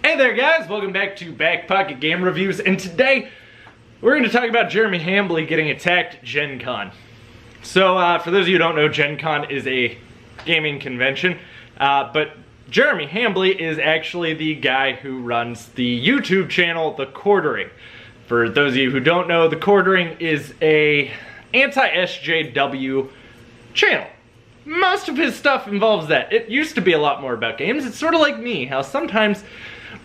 Hey there guys, welcome back to BackPocketGameReviews, and today we're going to talk about Jeremy Hambly getting attacked at GenCon. So for those of you who don't know, GenCon is a gaming convention, but Jeremy Hambly is actually the guy who runs the YouTube channel, The Quartering. For those of you who don't know, The Quartering is a anti-SJW channel. Most of his stuff involves that. It used to be a lot more about games. It's sort of like me, how sometimes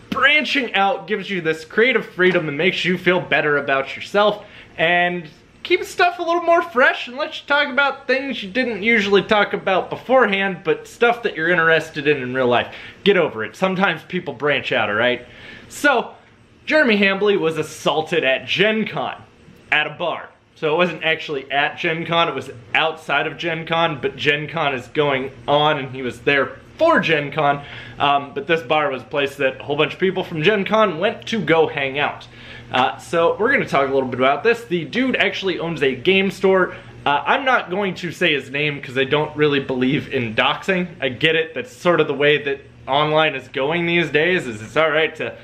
branching out gives you this creative freedom and makes you feel better about yourself and keeps stuff a little more fresh and lets you talk about things you didn't usually talk about beforehand, but stuff that you're interested in real life. Get over it. Sometimes people branch out, alright? So, Jeremy Hambly was assaulted at GenCon at a bar. So it wasn't actually at GenCon, it was outside of GenCon, but GenCon is going on and he was there for GenCon. But this bar was a place that a whole bunch of people from GenCon went to go hang out. So we're going to talk a little bit about this. The dude actually owns a game store. I'm not going to say his name because I don't really believe in doxing. I get it, that's sort of the way that online is going these days, is it's alright to,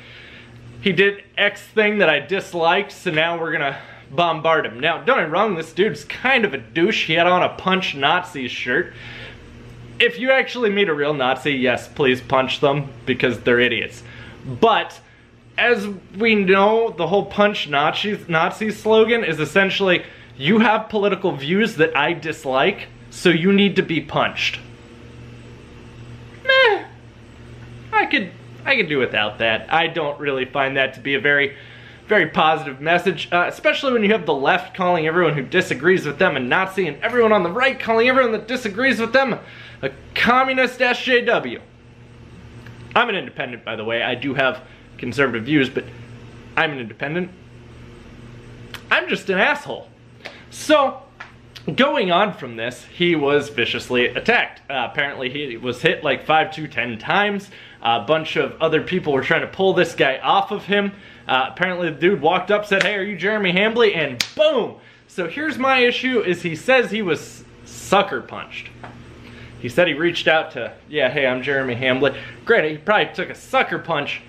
he did X thing that I disliked, so now we're going to bombard him. Now, don't get me wrong, this dude's kind of a douche. He had on a Punch Nazis shirt. If you actually meet a real Nazi, yes, please punch them because they're idiots. But as we know, the whole Punch Nazi slogan is essentially, you have political views that I dislike, so you need to be punched. Meh. I could do without that. I don't really find that to be a very positive message, especially when you have the left calling everyone who disagrees with them a Nazi and everyone on the right calling everyone that disagrees with them a communist SJW. I'm an independent, by the way. I do have conservative views, but I'm an independent. I'm just an asshole. So, going on from this, he was viciously attacked. Apparently he was hit like 5 to 10 times. A bunch of other people were trying to pull this guy off of him. Apparently the dude walked up, said, "Hey, are you Jeremy Hambly?" And boom! So here's my issue, is he says he was sucker punched. He said he reached out to, yeah, hey, I'm Jeremy Hambly. Granted, he probably took a sucker punch.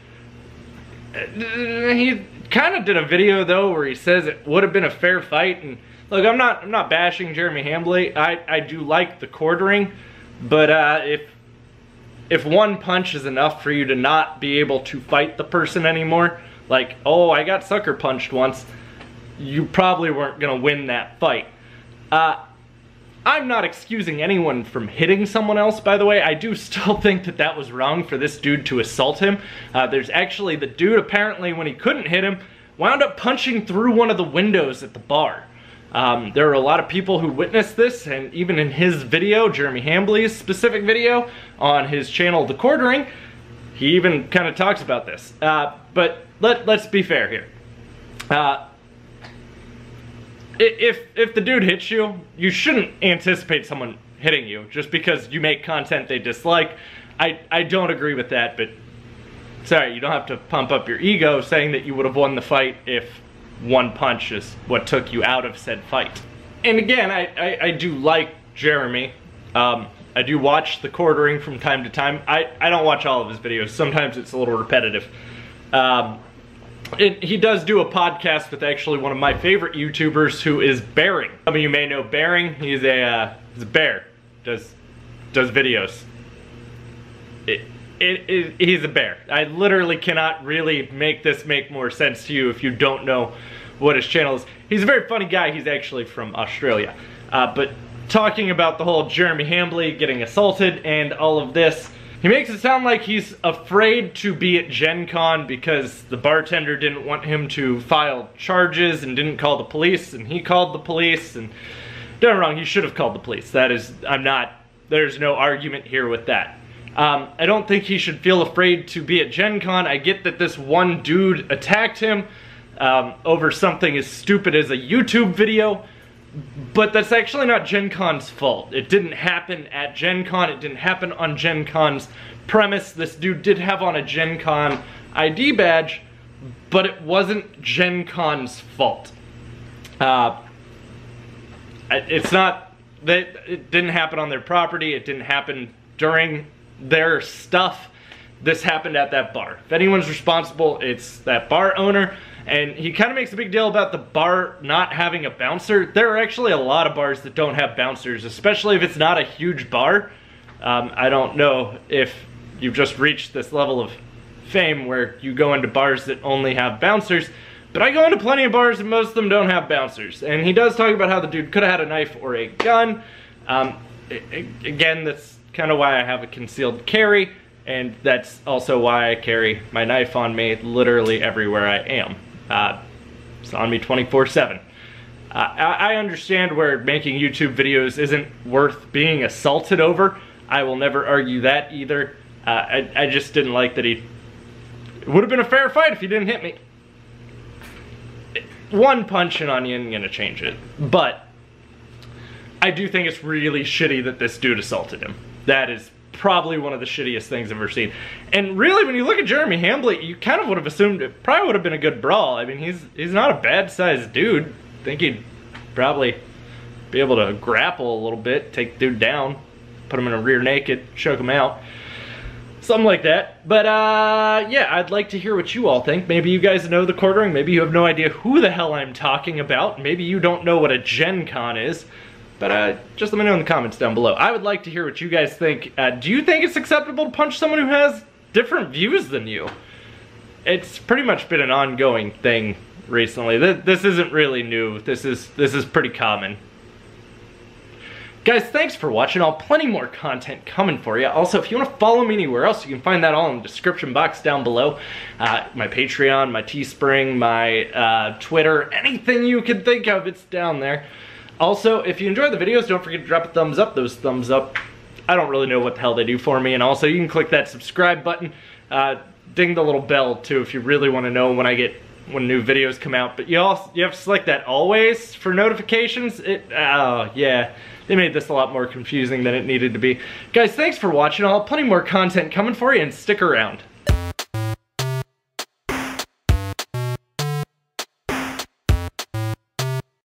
He kind of did a video though where he says it would have been a fair fight, and look, I'm not bashing Jeremy Hambly. I do like The Quartering, but if one punch is enough for you to not be able to fight the person anymore, like, oh, I got sucker punched once, you probably weren't gonna win that fight. I'm not excusing anyone from hitting someone else, by the way. I do still think that that was wrong for this dude to assault him. There's actually, the dude apparently, when he couldn't hit him, wound up punching through one of the windows at the bar. There are a lot of people who witnessed this, and even in his video, Jeremy Hambly's specific video on his channel, The Quartering, he even kind of talks about this. But let's be fair here. If the dude hits you, you shouldn't anticipate someone hitting you just because you make content they dislike. I don't agree with that, but sorry, you don't have to pump up your ego saying that you would have won the fight if one punch is what took you out of said fight. And again, I do like Jeremy. I do watch The Quartering from time to time. I don't watch all of his videos. Sometimes it's a little repetitive. He does do a podcast with actually one of my favorite YouTubers, who is Bearing. Some of you may know Bearing. He's a bear. Does videos. He's a bear. I literally cannot really make this make more sense to you if you don't know what his channel is. He's a very funny guy. He's actually from Australia. But talking about the whole Jeremy Hambly getting assaulted and all of this, he makes it sound like he's afraid to be at GenCon because the bartender didn't want him to file charges and didn't call the police, and he called the police, and don't get me wrong, he should have called the police. That is, there's no argument here with that. I don't think he should feel afraid to be at GenCon. I get that this one dude attacked him over something as stupid as a YouTube video, but that's actually not GenCon's fault. It didn't happen at GenCon. It didn't happen on GenCon's premise. This dude did have on a GenCon ID badge, but it wasn't GenCon's fault. It's not that it didn't happen on their property. It didn't happen during their stuff. this happened at that bar. If anyone's responsible, it's that bar owner. And he kind of makes a big deal about the bar not having a bouncer. There are actually a lot of bars that don't have bouncers, especially if it's not a huge bar. I don't know if you've just reached this level of fame where you go into bars that only have bouncers, but I go into plenty of bars and most of them don't have bouncers. And he does talk about how the dude could have had a knife or a gun. Again, that's kind of why I have a concealed carry, and that's also why I carry my knife on me literally everywhere I am. It's on me 24/7. I understand where making YouTube videos isn't worth being assaulted over. I will never argue that either. I just didn't like that it would have been a fair fight if he didn't hit me. One punch and on you ain't gonna change it. But I do think it's really shitty that this dude assaulted him. That is probably one of the shittiest things I've ever seen. And really, when you look at Jeremy Hambley, you kind of would have assumed it probably would have been a good brawl. I mean, he's not a bad-sized dude. I think he'd probably be able to grapple a little bit, take the dude down, put him in a rear naked, choke him out. Something like that. But yeah, I'd like to hear what you all think. Maybe you guys know the quartering. Maybe you have no idea who the hell I'm talking about. Maybe you don't know what a GenCon is. But just let me know in the comments down below. I would like to hear what you guys think. Do you think it's acceptable to punch someone who has different views than you? It's pretty much been an ongoing thing recently. This isn't really new. This is pretty common. Guys, thanks for watching. I'll have plenty more content coming for you. Also, if you want to follow me anywhere else, you can find that all in the description box down below. My Patreon, my Teespring, my Twitter, anything you can think of, it's down there. Also, if you enjoy the videos, don't forget to drop a thumbs up. Those thumbs up, I don't really know what the hell they do for me. And also, you can click that subscribe button. Ding the little bell, too, if you really want to know when new videos come out. But you have to select that always for notifications. Yeah, they made this a lot more confusing than it needed to be. Guys, thanks for watching. I'll have plenty more content coming for you, and stick around.